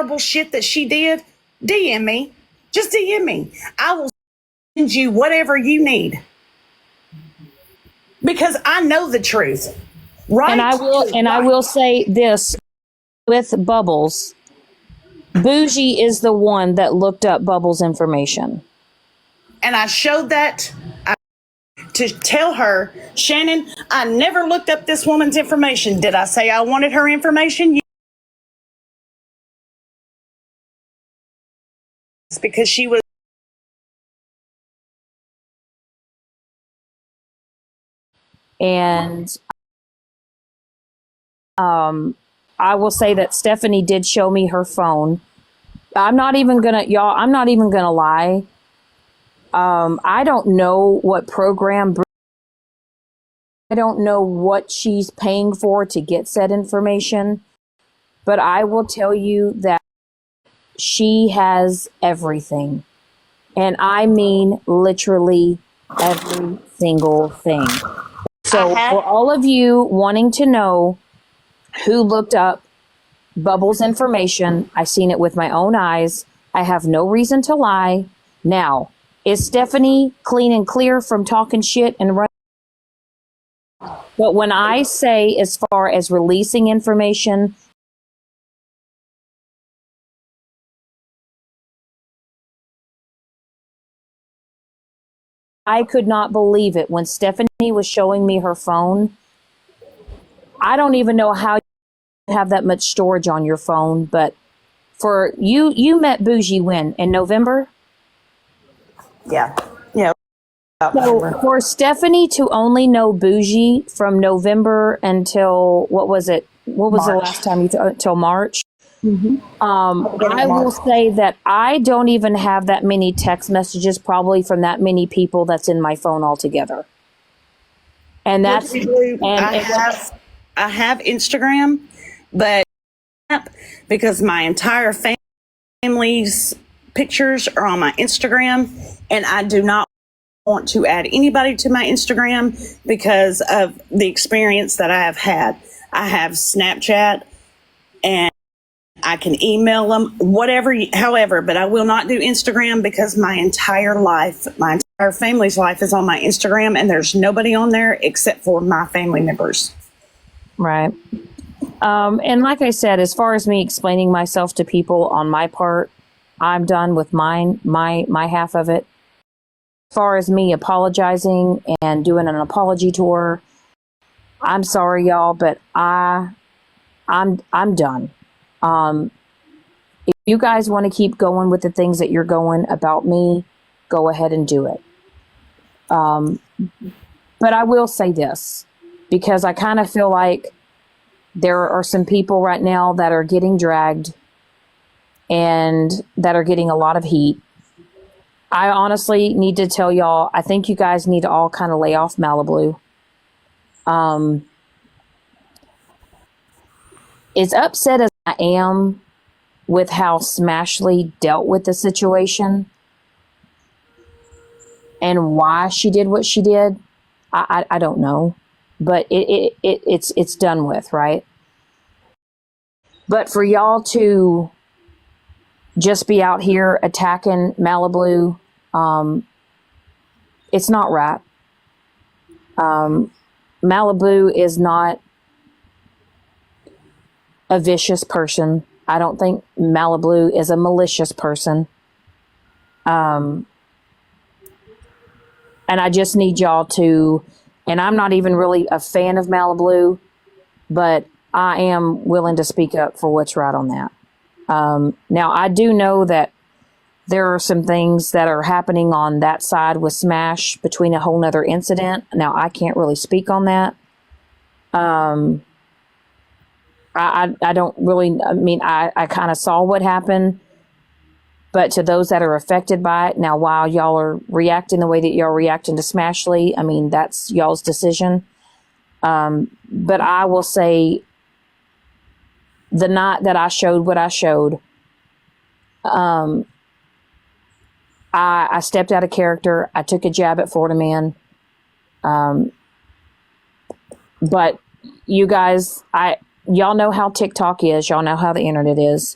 horrible shit that she did, DM me. Just DM me. I will send you whatever you need. Because I know the truth. Right? And I will say this with Bubbles. Bougie is the one that looked up Bubbles' information. And I showed that to tell her, Shannon, I never looked up this woman's information. Did I say I wanted her information? Yes, because she was. And I will say that Stephanie did show me her phone. I'm not even gonna lie. I don't know what program. I don't know what she's paying for to get said information, but I will tell you that she has everything. And I mean literally every single thing. So for all of you wanting to know who looked up Bubbles' information, I seen it with my own eyes. I have no reason to lie. Now, is Stephanie clean and clear from talking shit and running? But when I say as far as releasing information, I could not believe it when Stephanie was showing me her phone. I don't even know how you have that much storage on your phone, but for you met Bougie when? In November? Yeah. Yeah. So for Stephanie to only know Bougie from November until, what was it? What was March. The last time until March? Mm-hmm. I will say that I don't even have that many text messages probably from that many people that's in my phone altogether. And that's, I have Instagram, but because my entire family's pictures are on my Instagram, and I do not want to add anybody to my Instagram because of the experience that I have had. I have Snapchat and I can email them, however, but I will not do Instagram because my entire family's life is on my Instagram, and there's nobody on there except for my family members. Right. And like I said, as far as me explaining myself to people on my part, I'm done with my half of it. As far as me apologizing and doing an apology tour, I'm sorry, y'all, but I'm done. If you guys want to keep going with the things that you're going about me, go ahead and do it. But I will say this, because I kind of feel like there are some people right now that are getting dragged and that are getting a lot of heat. I honestly need to tell y'all, I think you guys need to all kind of lay off Malibu. As upset as I am with how Smashley dealt with the situation and why she did what she did, I don't know, but it's done with, right? But for y'all to just be out here attacking Malibu, it's not right. Malibu is not a vicious person. I don't think Malibu is a malicious person. And I just need y'all to, and I'm not even really a fan of Malibu, but I am willing to speak up for what's right on that. Now, I do know that there are some things that are happening on that side with Smash between a whole nother incident. Now, I can't really speak on that. I don't really, I mean, I kind of saw what happened, but to those that are affected by it, now, while y'all are reacting the way that y'all reacting to Smashley, I mean, that's y'all's decision. But I will say, the night that I showed what I showed, I stepped out of character. I took a jab at Florida Man. But you guys, y'all know how TikTok is. Y'all know how the internet is.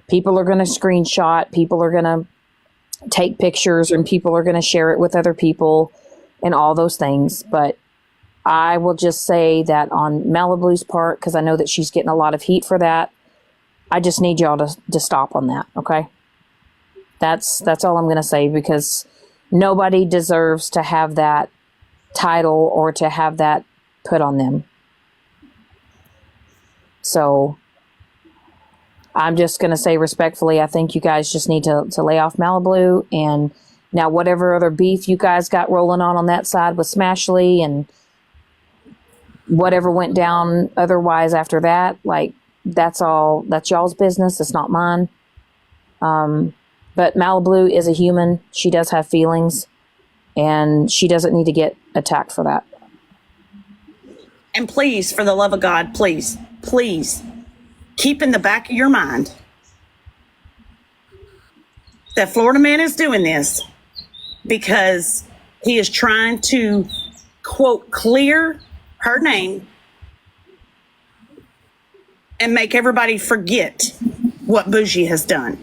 People are going to screenshot, people are going to take pictures, and people are going to share it with other people and all those things. But I will just say that on Malibu's part, because I know that she's getting a lot of heat for that, I just need y'all to stop on that, okay? That's all I'm going to say, because nobody deserves to have that title or to have that put on them. So I'm just going to say respectfully, I think you guys just need to lay off Malibu. And now whatever other beef you guys got rolling on that side with Smashley and whatever went down otherwise after that, like, that's y'all's business. It's not mine. But Malibu is a human. She does have feelings, and she doesn't need to get attacked for that. And please, for the love of God, please, keep in the back of your mind that Florida Man is doing this because he is trying to, quote, clear her name and make everybody forget what Bougie has done.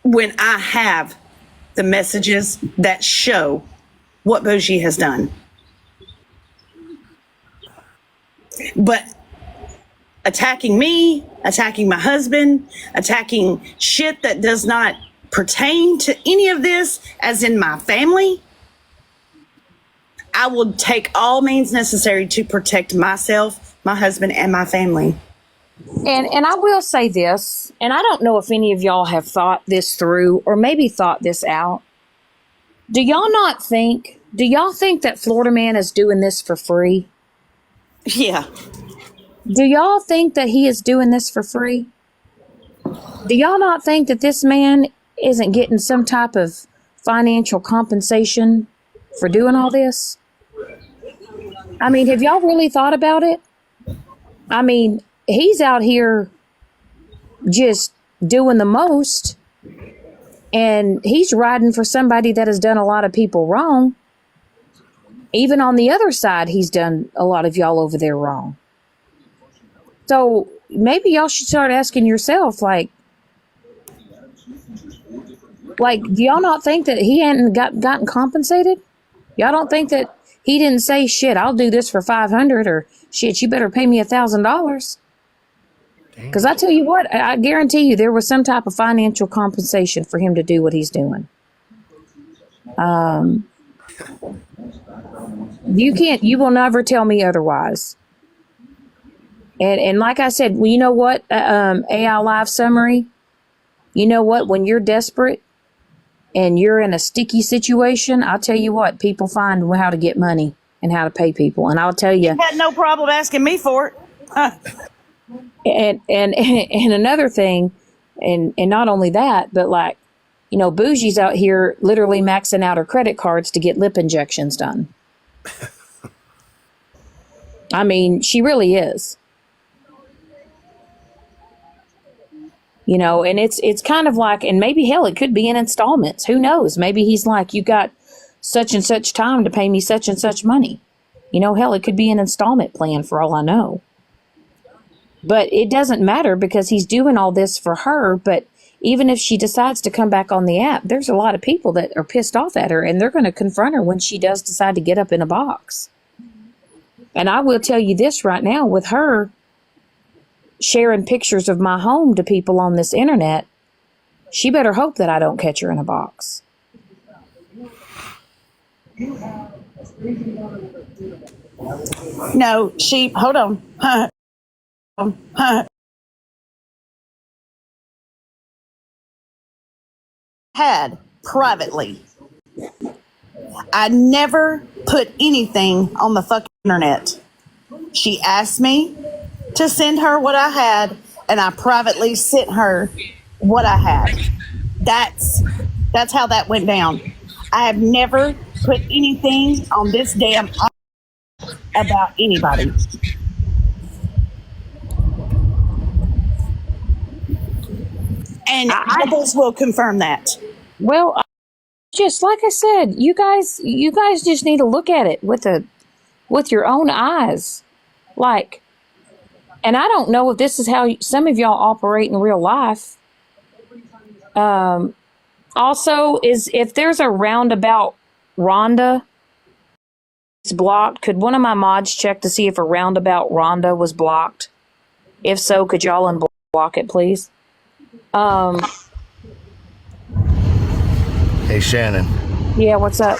When I have the messages that show what Bougie has done. But attacking me, attacking my husband, attacking shit that does not pertain to any of this, as in my family, I will take all means necessary to protect myself, my husband, and my family. And I will say this, and I don't know if any of y'all have thought this through or maybe thought this out. Do y'all think that Florida Man is doing this for free? Yeah. Do y'all think that he is doing this for free? Do y'all not think that this man isn't getting some type of financial compensation for doing all this? I mean, have y'all really thought about it? I mean, he's out here just doing the most, and he's riding for somebody that has done a lot of people wrong. Even on the other side, he's done a lot of y'all over there wrong. So maybe y'all should start asking yourself, like, do y'all not think that he hadn't gotten compensated? Y'all don't think that he didn't say, shit, I'll do this for $500, or shit, you better pay me $1,000? Because I tell you what, I guarantee you there was some type of financial compensation for him to do what he's doing. You will never tell me otherwise. And like I said, well, you know what, AI Live Summary, you know what, when you're desperate and you're in a sticky situation, I'll tell you what, people find how to get money and how to pay people. And I'll tell you, had no problem asking me for it. And another thing, and not only that, but like, you know, Bougie's out here literally maxing out her credit cards to get lip injections done. I mean, she really is. You know, and it's kind of like, and maybe hell, it could be in installments. Who knows? Maybe he's like, you got such and such time to pay me such and such money. You know, hell, it could be an installment plan for all I know. But it doesn't matter because he's doing all this for her. But even if she decides to come back on the app, there's a lot of people that are pissed off at her, and they're going to confront her when she does decide to get up in a box. And I will tell you this right now, with her sharing pictures of my home to people on this internet, she better hope that I don't catch her in a box. No, hold on. Had privately. I never put anything on the fucking internet. She asked me to send her what I had, and I privately sent her what I had. That's how that went down. I have never put anything on this damn about anybody. And others will confirm that. Well, just like I said, you guys just need to look at it with your own eyes. Like, and I don't know if this is how some of y'all operate in real life. Also, is if there's a roundabout Rhonda, it's blocked. Could one of my mods check to see if a roundabout Rhonda was blocked? If so, could y'all unblock it, please? Hey, Shannon. Yeah, what's up?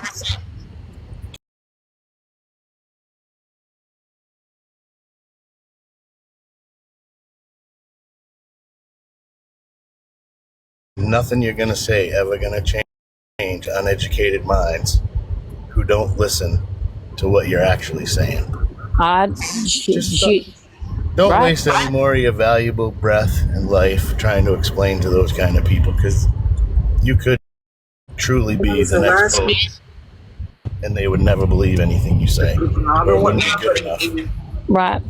Nothing you're going to say ever going to change uneducated minds who don't listen to what you're actually saying. Don't Right. waste any more of your valuable breath and life trying to explain to those kind of people, because you could truly be the next Pope and they would never believe anything you say, or it wouldn't be good enough. Right.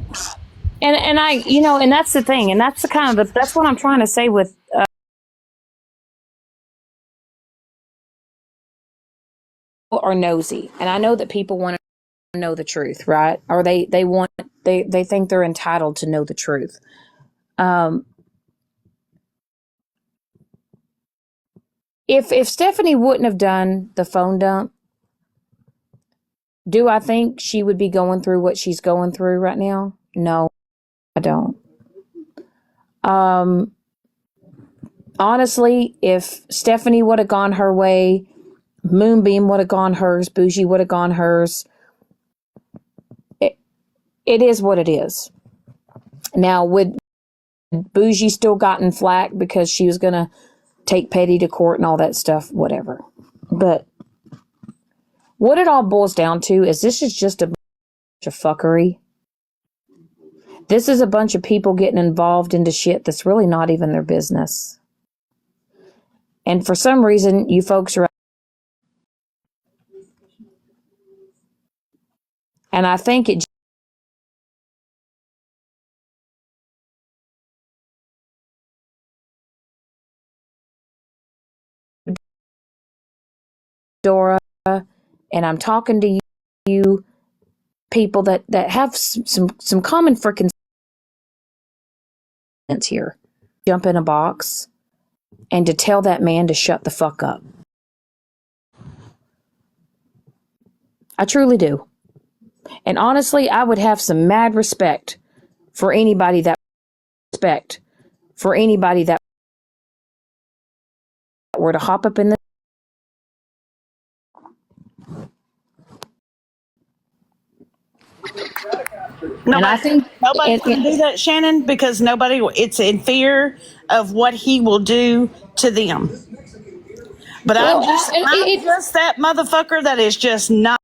And I, and that's the thing, and that's the kind of that's what I'm trying to say with are nosy, and I know that people want to know the truth, right? Or they think they're entitled to know the truth. If Stephanie wouldn't have done the phone dump, do I think she would be going through what she's going through right now? No, I don't. Honestly, if Stephanie would have gone her way, Moonbeam would have gone hers, Bougie would have gone hers. It is what it is. Now, would Bougie still gotten flack because she was going to take Petty to court and all that stuff? Whatever. But what it all boils down to is this is just a bunch of fuckery. This is a bunch of people getting involved into shit that's really not even their business. And for some reason, you folks are. And I think it. Dora, and I'm talking to you people that have some common freaking sense here. Jump in a box and to tell that man to shut the fuck up. I truly do. And honestly, I would have some mad respect for anybody that were to hop up in this. And I think Nobody can do that, Shannon, because it's in fear of what he will do to them. But Well, I'm just that motherfucker that is just not.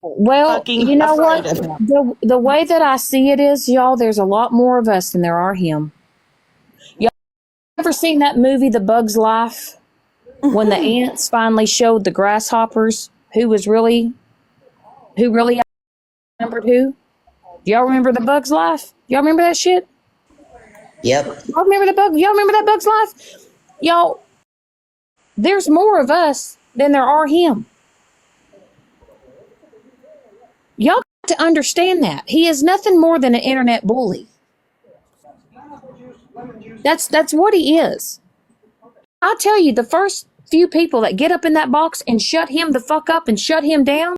Well, fucking you know what? afraid of him. The way that I see it is, y'all, there's a lot more of us than there are him. Y'all ever seen that movie, The Bug's Life? When the ants finally showed the grasshoppers who really outnumbered who? Y'all remember The Bug's Life? Y'all remember that shit? Yep. Y'all remember that Bug's Life? Y'all, there's more of us than there are him. Y'all got to understand that. He is nothing more than an internet bully. That's what he is. I'll tell you, the first few people that get up in that box and shut him the fuck up and shut him down,